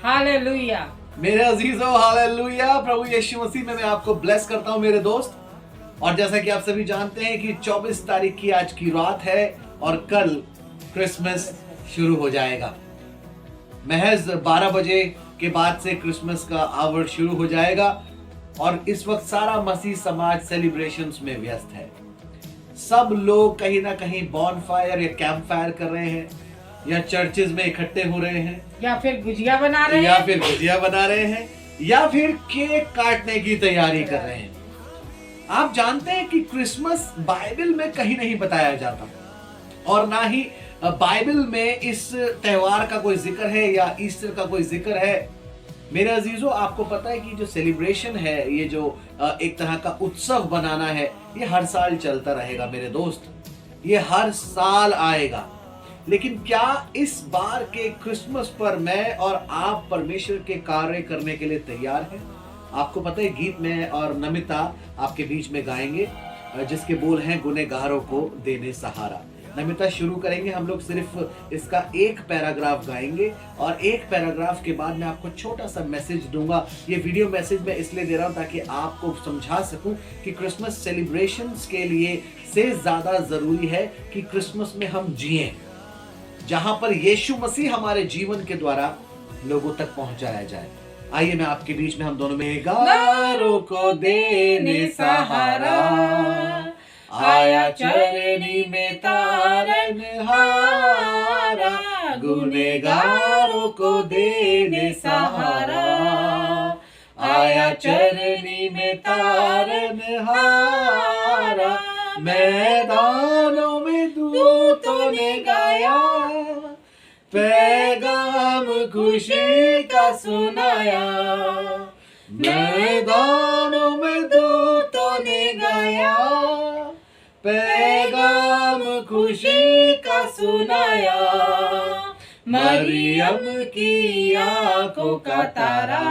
Hallelujah. मेरे अजीजों, hallelujah. प्रभु यीशु मसीह में मैं आपको ब्लेस करता हूं मेरे दोस्त। और जैसा कि आप सभी जानते हैं कि 24 तारीख की आज की रात है और कल क्रिसमस शुरू हो जाएगा। महज 12 बजे के बाद से क्रिसमस का आवर शुरू हो जाएगा और इस वक्त सारा मसीह समाज सेलिब्रेशंस में व्यस्त है। सब लोग कहीं ना कहीं बॉनफायर या कैंप फायर कर रहे हैं, या चर्चेज में इकट्ठे हो रहे हैं, या फिर गुजिया बना रहे हैं, या फिर केक काटने की तैयारी कर रहे हैं। आप जानते हैं कि क्रिसमस बाइबल में कहीं नहीं बताया जाता और ना ही बाइबल में इस त्योहार का कोई जिक्र है या ईस्टर का कोई जिक्र है। मेरे अजीजों, आपको पता है कि जो सेलिब्रेशन है, ये जो एक तरह का उत्सव बनाना है, ये हर साल चलता रहेगा मेरे दोस्त, ये हर साल आएगा। लेकिन क्या इस बार के क्रिसमस पर मैं और आप परमेश्वर के कार्य करने के लिए तैयार हैं? आपको पता है गीत में और नमिता आपके बीच में गाएंगे जिसके बोल हैं गुनहगारों को देने सहारा। नमिता शुरू करेंगे, हम लोग सिर्फ इसका एक पैराग्राफ गाएंगे और एक पैराग्राफ के बाद मैं आपको छोटा सा मैसेज दूंगा। ये वीडियो मैसेज मैं इसलिए दे रहा हूं ताकि आपको समझा सकूं कि क्रिसमस सेलिब्रेशंस के लिए से ज्यादा जरूरी है कि क्रिसमस में हम जिएं, जहां पर यीशु मसीह हमारे जीवन के द्वारा लोगों तक पहुंचाया जाए। आइए मैं आपके बीच में हम दोनों में गुनहगारों को देने सहारा, आया चरनी में तारनहारा। गुनहगारों को देने सहारा, आया चरनी में तारनहारा। मैदानों में दूतों ने गाया, पैगाम खुशी का सुनाया। मैदानों में दूतों ने गाया, पैगाम खुशी का सुनाया। मरियम की आंखों का तारा,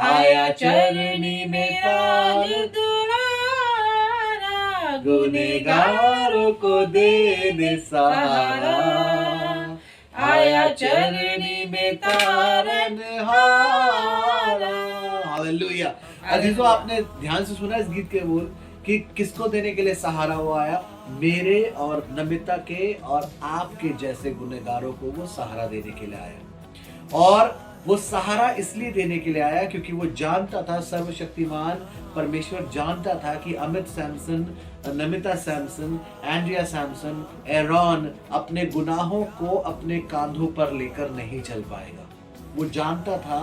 आया चरनी में ताज दुलारा। गुनहगारों को देने सहारा, आया चरनी में तारनहारा। हालेलुया। अजीजों, आपने ध्यान से सुना इस गीत के बोल कि किसको देने के लिए सहारा वो आया? मेरे और नमिता के और आपके जैसे गुनहगारों को वो सहारा देने के लिए आया। और वो सहारा इसलिए देने के लिए आया क्योंकि वो जानता था, सर्वशक्तिमान परमेश्वर जानता था कि अमित सैमसन, नमिता सैमसन, एंड्रिया सैमसन, एरॉन अपने गुनाहों को अपने कांधों पर लेकर नहीं चल पाएगा। वो जानता था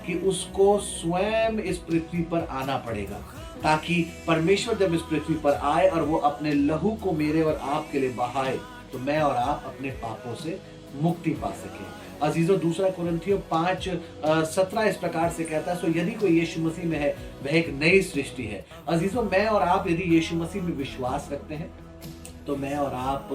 कि उसको स्वयं इस पृथ्वी पर आना पड़ेगा ताकि परमेश्वर जब इस पृथ्वी पर आए और वो अपने लहू को मेरे और आपके लिए बहाए तो मैं और आप अपने पापों से मुक्ति पा सके। अजीजों, दूसरा कुरिन्थियों 5:17 इस प्रकार से कहता है, सो यदि कोई यीशु मसीह में है वह एक नई सृष्टि है। अजीजों, मैं और आप यदि यीशु मसीह में विश्वास रखते हैं तो मैं और आप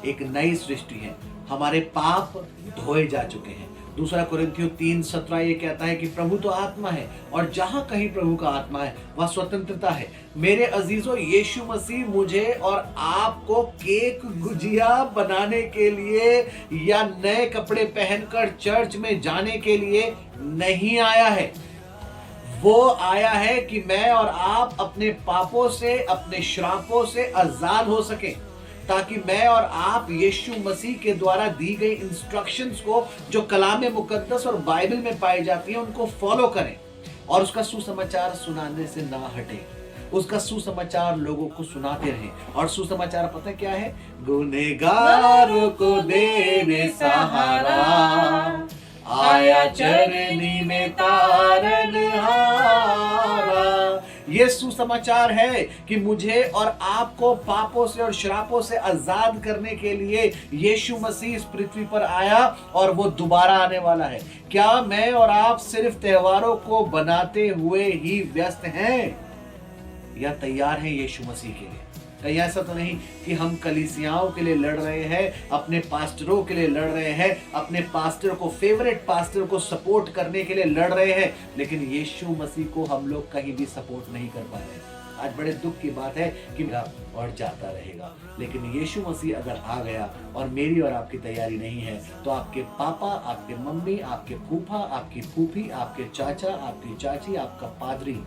एक नई सृष्टि हैं। हमारे पाप धोए जा चुके हैं। दूसरा कुरिन्थियों 3:17 ये कहता है कि प्रभु तो आत्मा है और जहां कहीं प्रभु का आत्मा है वह स्वतंत्रता है। मेरे अजीजों, यीशु मसीह मुझे और आपको केक गुजिया बनाने के लिए या नए कपड़े पहनकर चर्च में जाने के लिए नहीं आया है। वो आया है कि मैं और आप अपने पापों से, अपने श्रापों से आजाद हो सके ताकि मैं और आप यीशु मसीह के द्वारा दी गई इंस्ट्रक्शंस को जो कलाम मुकद्दस और बाइबल में पाई जाती है उनको फॉलो करें और उसका सुसमाचार सुनाने से ना हटे, उसका सुसमाचार लोगों को सुनाते रहें। और सुसमाचार पता क्या है? गुनहगारों को देने सहारा, आया चरनी में तारनहारा। ये सुसमाचार है कि मुझे और आपको पापों से और श्रापों से आजाद करने के लिए यीशु मसीह इस पृथ्वी पर आया और वो दोबारा आने वाला है। क्या मैं और आप सिर्फ त्योहारों को बनाते हुए ही व्यस्त हैं या तैयार हैं यीशु मसीह के लिए? कहीं ऐसा तो नहीं कि हम कलीसियाओं के लिए लड़ रहे हैं, अपने पास्टरों के लिए लड़ रहे हैं, अपने पास्टर को, फेवरेट पास्टर को सपोर्ट करने के लिए लड़ रहे हैं, लेकिन यीशु मसीह को हम लोग कहीं भी सपोर्ट नहीं कर पा रहे। आज बड़े दुख की बात है कि और जाता रहेगा, लेकिन यीशु मसीह अगर आ गया और मेरी और आपकी तैयारी नहीं है, तो आपके पापा, आपके मम्मी, आपके फूफा, आपकी फूफी, आपके चाचा, आपकी चाची, आपका पादरी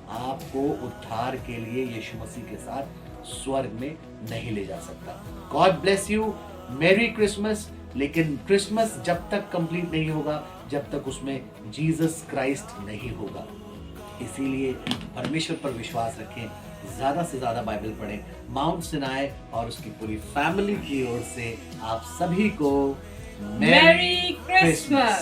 आपको उद्धार के लिए यीशु मसीह के साथ स्वर्ग में नहीं ले जा सकता। गॉड ब्लेस यू, मेरी क्रिसमस। लेकिन क्रिसमस जब तक कंप्लीट नहीं होगा जब तक उसमें जीसस क्राइस्ट नहीं होगा। इसीलिए परमेश्वर पर विश्वास रखें, ज्यादा से ज्यादा बाइबल पढ़ें। माउंट सिनाई और उसकी पूरी फैमिली की ओर से आप सभी को मेरी क्रिसमस।